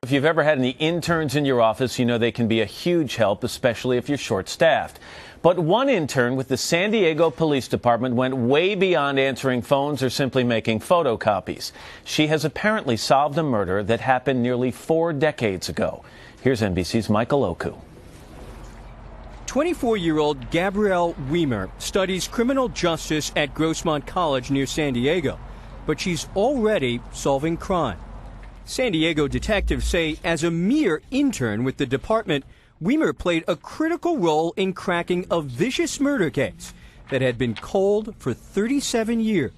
If you've ever had any interns in your office, you know they can be a huge help, especially if you're short-staffed. But one intern with the San Diego Police Department went way beyond answering phones or simply making photocopies. She has apparently solved a murder that happened nearly 4 decades ago. Here's NBC's Michael Oku. 24-year-old Gabrielle Weimer studies criminal justice at Grossmont College near San Diego, but she's already solving crime. San Diego detectives say as a mere intern with the department, Weimer played a critical role in cracking a vicious murder case that had been cold for 37 years.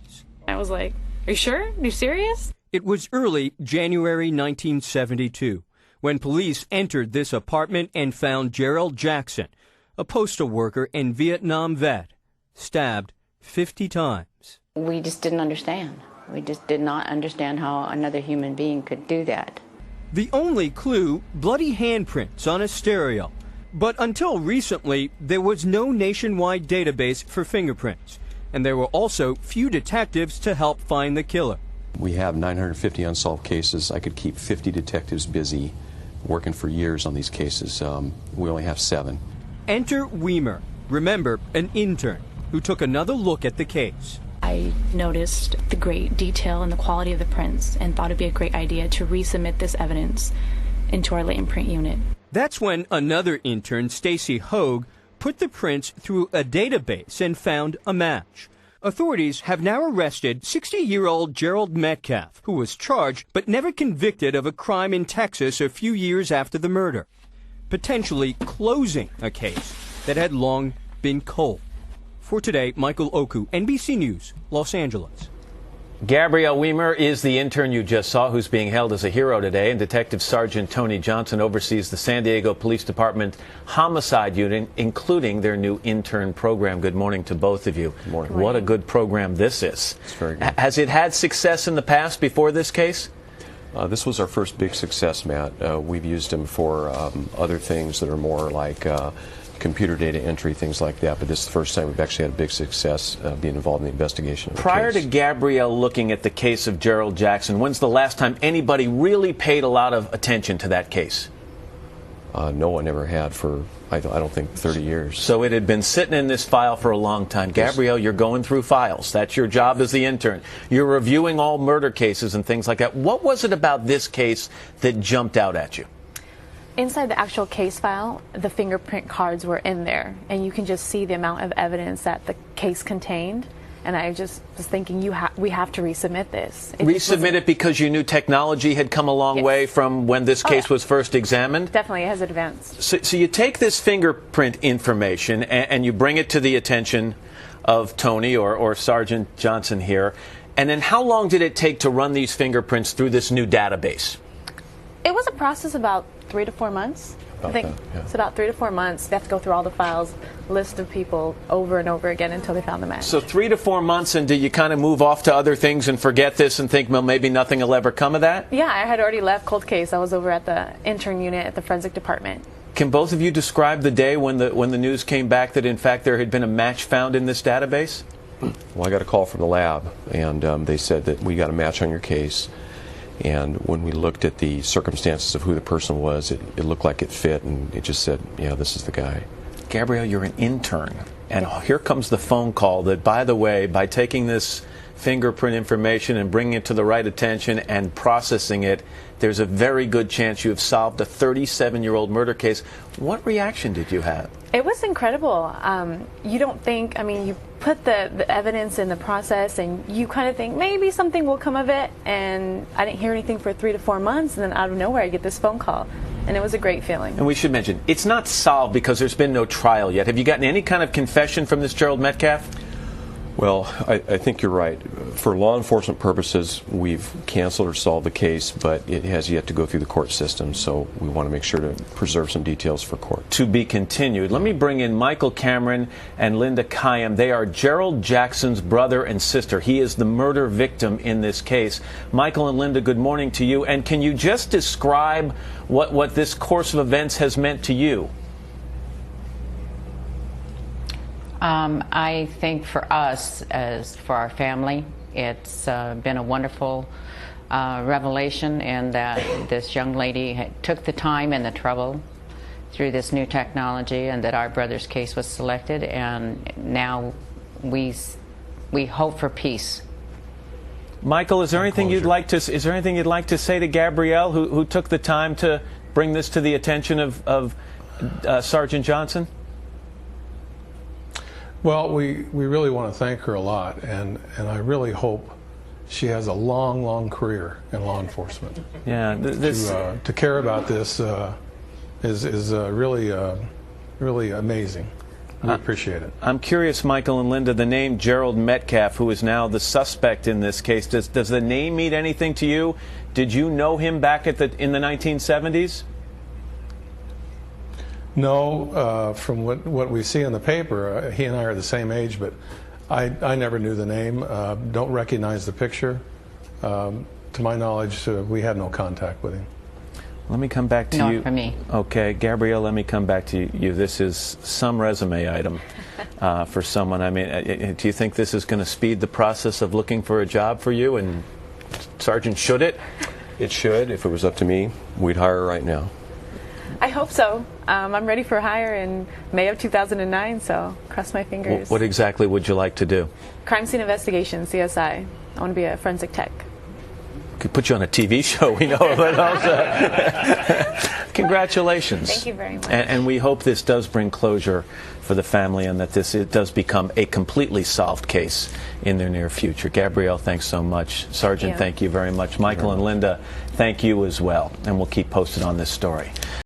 I was like, are you sure? Are you serious? It was early January 1972 when police entered this apartment and found Gerald Jackson, a postal worker and Vietnam vet, stabbed 50 times. We just didn't understand. We just did not understand how another human being could do that. The only clue, bloody handprints on a stereo. But until recently, there was no nationwide database for fingerprints. And there were also few detectives to help find the killer. We have 950 unsolved cases. I could keep 50 detectives busy working for years on these cases. We only have 7. Enter Weimer, remember, an intern, who took another look at the case. I noticed the great detail and the quality of the prints and thought it'd be a great idea to resubmit this evidence into our latent print unit. That's when another intern, Stacy Hogue, put the prints through a database and found a match. Authorities have now arrested 60-year-old Gerald Metcalf, who was charged but never convicted of a crime in Texas a few years after the murder, potentially closing a case that had long been cold. For today, Michael Oku, NBC News, Los Angeles. Gabrielle Weimer is the intern you just saw who's being hailed as a hero today, and Detective Sergeant Tony Johnson oversees the San Diego Police Department Homicide Unit, including their new intern program. Good morning to both of you. Good morning. What a good program this is. It's very good. Has it had success in the past before this case? This was our first big success, Matt. We've used them for other things that are more like computer data entry, things like that, but this is the first time we've actually had a big success being involved in the investigation of the Prior case. to Gabrielle looking at the case of Gerald Jackson, when's the last time anybody really paid a lot of attention to that case? No one ever had for, I don't think, 30 years. So it had been sitting in this file for a long time. Gabrielle, you're going through files. That's your job as the intern. You're reviewing all murder cases and things like that. What was it about this case that jumped out at you? Inside the actual case file, the fingerprint cards were in there, and you can just see the amount of evidence that the case contained. And I just was thinking, we have to resubmit this. Resubmit it because you knew technology had come a long way from when this case was first examined? Definitely, it has advanced. So you take this fingerprint information and you bring it to the attention of Tony or Sergeant Johnson here. And then how long did it take to run these fingerprints through this new database? It was a process about 3 to 4 months. I think it's about 3 to 4 months. They have to go through all the files, list of people over and over again until they found the match. So 3 to 4 months, and do you kind of move off to other things and forget this and think, well, maybe nothing will ever come of that? Yeah, I had already left cold case. I was over at the intern unit at the forensic department. Can both of you describe the day when the news came back that, in fact, there had been a match found in this database? Well, I got a call from the lab, and they said that we got a match on your case. And when we looked at the circumstances of who the person was, it looked like it fit, and it just said, yeah, this is the guy. Gabrielle, you're an intern, and here comes the phone call that, by the way, by taking this fingerprint information and bringing it to the right attention and processing it, there's a very good chance you have solved a 37-year-old murder case. What reaction did you have? It was incredible. You don't think, I mean, you put the evidence in the process and you kind of think maybe something will come of it, and I didn't hear anything for 3 to 4 months, and then out of nowhere I get this phone call, and it was a great feeling. And we should mention, it's not solved because there's been no trial yet. Have you gotten any kind of confession from this Gerald Metcalf? Well, I think you're right. For law enforcement purposes, we've canceled or solved the case, but it has yet to go through the court system, so we want to make sure to preserve some details for court. To be continued. Let me bring in Michael Cameron and Linda Kayam. They are Gerald Jackson's brother and sister. He is the murder victim in this case. Michael and Linda, good morning to you. And can you just describe what this course of events has meant to you? I think for us, as for our family, it's been a wonderful revelation, and that this young lady took the time and the trouble through this new technology, and that our brother's case was selected, and now we hope for peace. Michael, is there anything you'd like to say to Gabrielle, who took the time to bring this to the attention of Sergeant Johnson? Well, we really want to thank her a lot, and I really hope she has a long, long career in law enforcement. Yeah, to care about this is really amazing. We appreciate it. I'm curious, Michael and Linda, the name Gerald Metcalf, who is now the suspect in this case, does the name mean anything to you? Did you know him back in the 1970s? No, from what we see in the paper, he and I are the same age, but I never knew the name. Don't recognize the picture. To my knowledge, we had no contact with him. Let me come back to you. Not for me. Okay, Gabrielle, let me come back to you. This is some resume item for someone. I mean, do you think this is going to speed the process of looking for a job for you? And Sergeant, should it? It should. If it was up to me, we'd hire her right now. I hope so. I'm ready for hire in May of 2009, so cross my fingers. What exactly would you like to do? Crime scene investigation, CSI. I want to be a forensic tech. Could put you on a TV show, we know of it also. Congratulations. Thank you very much. And we hope this does bring closure for the family, and that it does become a completely solved case in the near future. Gabrielle, thanks so much. Sergeant, thank you very much. Michael and Linda, thank you as well. And we'll keep posted on this story.